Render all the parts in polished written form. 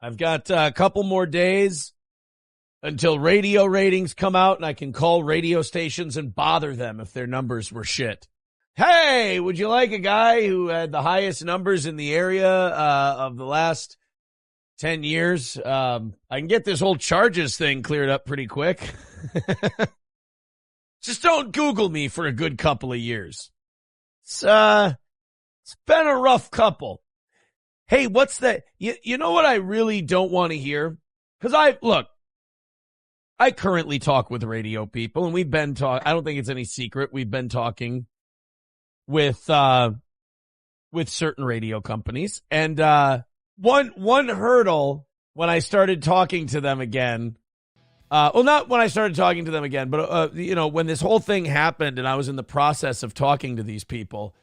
I've got a couple more days until radio ratings come out and I can call radio stations and bother them if their numbers were shit. Hey, would you like a guy who had the highest numbers in the area of the last 10 years? I can get this whole charges thing cleared up pretty quick. Just don't Google me for a good couple of years. It's been a rough couple. Hey, what's that? You know what I really don't want to hear? Because I currently talk with radio people, and we've been talking. I don't think it's any secret. We've been talking with certain radio companies, and one hurdle when I started talking to them again. Not when I started talking to them again, but when this whole thing happened, and I was in the process of talking to these people,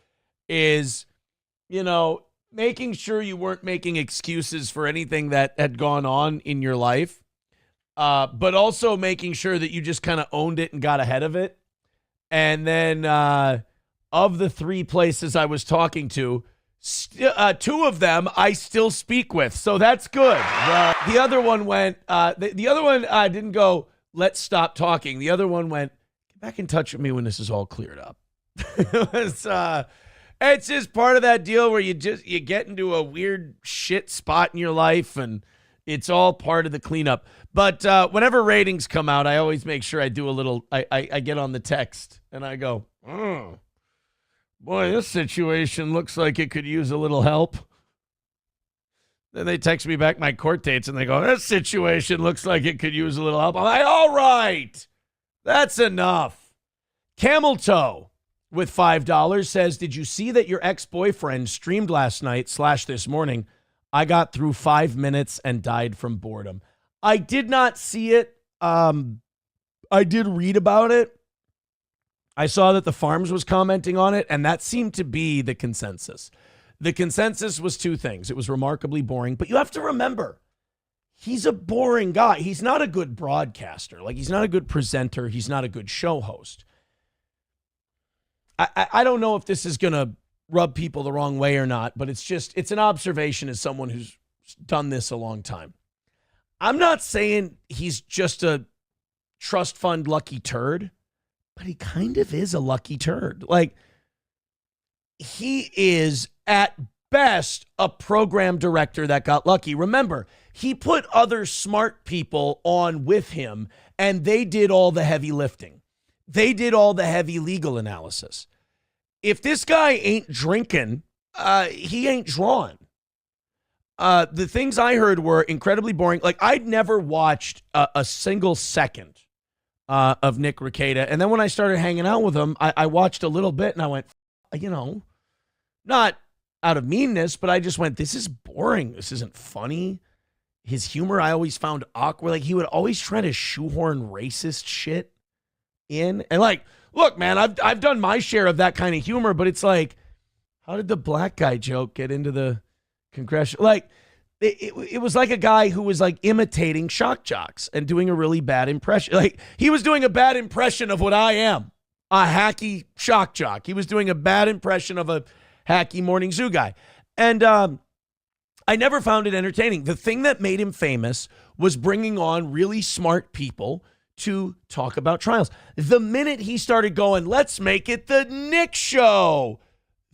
is making sure you weren't making excuses for anything that had gone on in your life, but also making sure that you just kind of owned it and got ahead of it. And then of the three places I was talking to, two of them I still speak with, so that's good. The other one went, the other one didn't go, let's stop talking. The other one went, get back in touch with me when this is all cleared up. It's just part of that deal where you get into a weird shit spot in your life, and it's all part of the cleanup. But whenever ratings come out, I always make sure I do a little, I get on the text, and I go, boy, this situation looks like it could use a little help. Then they text me back my court dates, and they go, this situation looks like it could use a little help. I'm like, all right, that's enough. Camel Toe with $5 says, did you see that your ex-boyfriend streamed last night / this morning? I got through 5 minutes and died from boredom. I did not see it. I did read about it. I saw that the Farms was commenting on it, and that seemed to be the consensus. The consensus was two things. It was remarkably boring, but you have to remember, he's a boring guy. He's not a good broadcaster. Like, he's not a good presenter. He's not a good show host. I don't know if this is going to rub people the wrong way or not, but it's an observation as someone who's done this a long time. I'm not saying he's just a trust fund lucky turd, but he kind of is a lucky turd. Like, he is at best a program director that got lucky. Remember, he put other smart people on with him, and they did all the heavy lifting. They did all the heavy legal analysis. If this guy ain't drinking, he ain't drawn. The things I heard were incredibly boring. Like, I'd never watched a single second of Nick Rekieta. And then when I started hanging out with him, I watched a little bit, and I went, not out of meanness, but I just went, this is boring. This isn't funny. His humor I always found awkward. Like, he would always try to shoehorn racist shit in. And like, look, man, I've done my share of that kind of humor, but it's like, how did the black guy joke get into the congressional? Like, it was like a guy who was like imitating shock jocks and doing a really bad impression. Like, he was doing a bad impression of what I am, a hacky shock jock. He was doing a bad impression of a hacky morning zoo guy. And I never found it entertaining. The thing that made him famous was bringing on really smart people to talk about trials. The minute he started going, let's make it the Nick Show,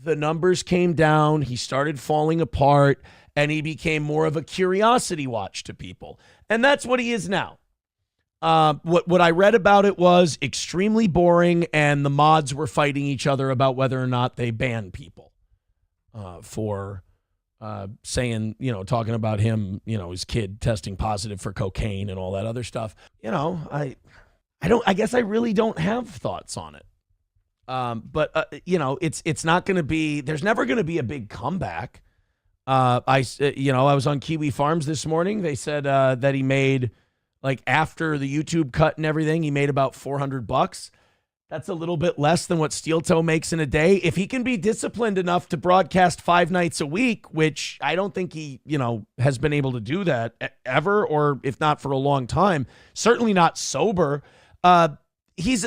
the numbers came down, he started falling apart, and he became more of a curiosity watch to people. And that's what he is now. What I read about it was extremely boring, and the mods were fighting each other about whether or not they ban people for saying, talking about him, his kid testing positive for cocaine and all that other stuff. I guess I really don't have thoughts on it. But it's not going to be, there's never going to be a big comeback. I was on Kiwi Farms this morning. They said that he made, like, after the YouTube cut and everything, he made about $400. That's a little bit less than what Steel Toe makes in a day. If he can be disciplined enough to broadcast 5 nights a week, which I don't think he, has been able to do that ever, or if not for a long time, certainly not sober. When he's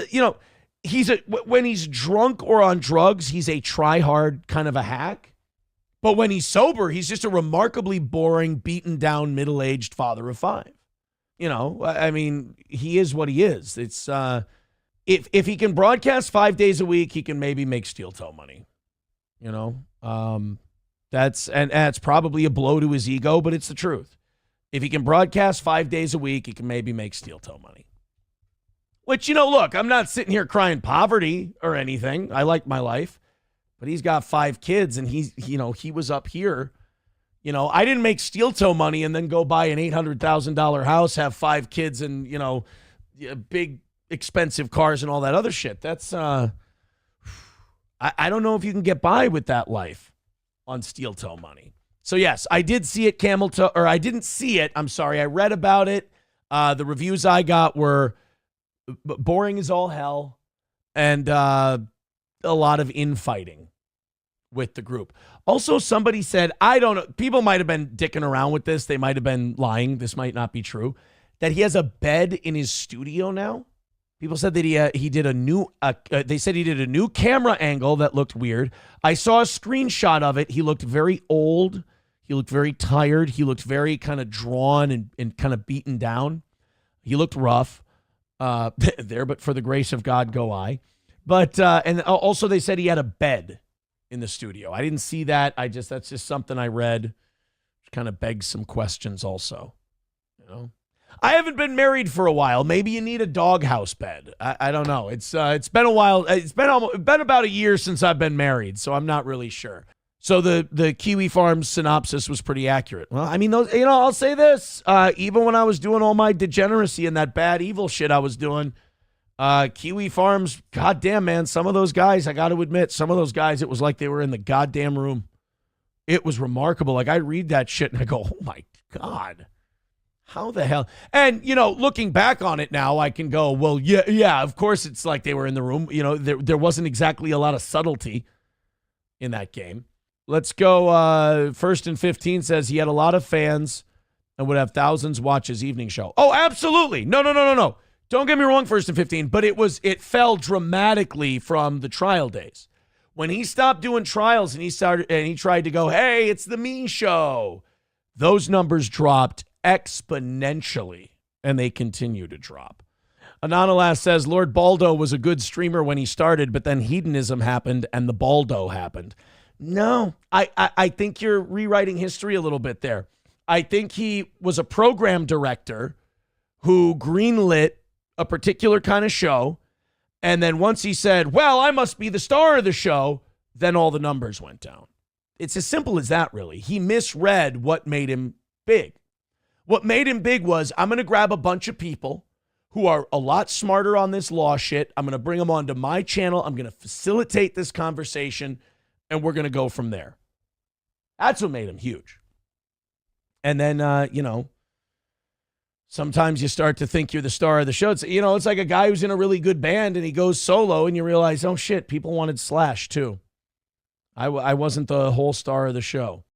drunk or on drugs, he's a try hard kind of a hack. But when he's sober, he's just a remarkably boring, beaten down, middle-aged father of 5. I mean, he is what he is. It's if he can broadcast 5 days a week, he can maybe make steel toe money. That's probably a blow to his ego, but it's the truth. If he can broadcast 5 days a week, he can maybe make steel toe money. Which, look, I'm not sitting here crying poverty or anything. I like my life. But he's got 5 kids, and he was up here. I didn't make steel toe money and then go buy an $800,000 house, have 5 kids, and, big expensive cars and all that other shit. That's, I don't know if you can get by with that life on steel toe money. So, yes, I did see it, camel toe, or I didn't see it. I'm sorry. I read about it. The reviews I got were boring as all hell and a lot of infighting with the group. Also, somebody said, I don't know, people might have been dicking around with this. They might have been lying. This might not be true. That he has a bed in his studio now. People said that he did a new, they said he did a new camera angle that looked weird. I saw a screenshot of it. He looked very old. He looked very tired. He looked very kind of drawn and kind of beaten down. He looked rough there, but for the grace of God, go I. But, and also they said he had a bed in the studio. I didn't see that. That's just something I read. Which kind of begs some questions also. I haven't been married for a while. Maybe you need a doghouse bed. I don't know. It's been a while. It's been about a year since I've been married, so I'm not really sure. So the Kiwi Farms synopsis was pretty accurate. Well, I mean, those, I'll say this. Even when I was doing all my degeneracy and that bad evil shit I was doing, Kiwi Farms, goddamn, man, some of those guys, I got to admit, some of those guys, it was like they were in the goddamn room. It was remarkable. Like, I read that shit and I go, oh my God, how the hell? And, looking back on it now, I can go, well, yeah, of course it's like they were in the room. There wasn't exactly a lot of subtlety in that game. Let's go. First and 15 says he had a lot of fans and would have thousands watch his evening show. Oh, absolutely. No. Don't get me wrong, First and 15, but it fell dramatically from the trial days. When he stopped doing trials and he tried to go, hey, it's the me show, those numbers dropped exponentially, and they continue to drop. Anonymous says Lord Baldo was a good streamer when he started, but then hedonism happened and the Baldo happened. No, I think you're rewriting history a little bit there. I think he was a program director who greenlit a particular kind of show, and then once he said, well, I must be the star of the show, then all the numbers went down. It's as simple as that, really. He misread what made him big. What made him big was, I'm going to grab a bunch of people who are a lot smarter on this law shit. I'm going to bring them onto my channel. I'm going to facilitate this conversation, and we're going to go from there. That's what made him huge. And then, sometimes you start to think you're the star of the show. It's like a guy who's in a really good band and he goes solo and you realize, oh shit, people wanted Slash too. I wasn't the whole star of the show.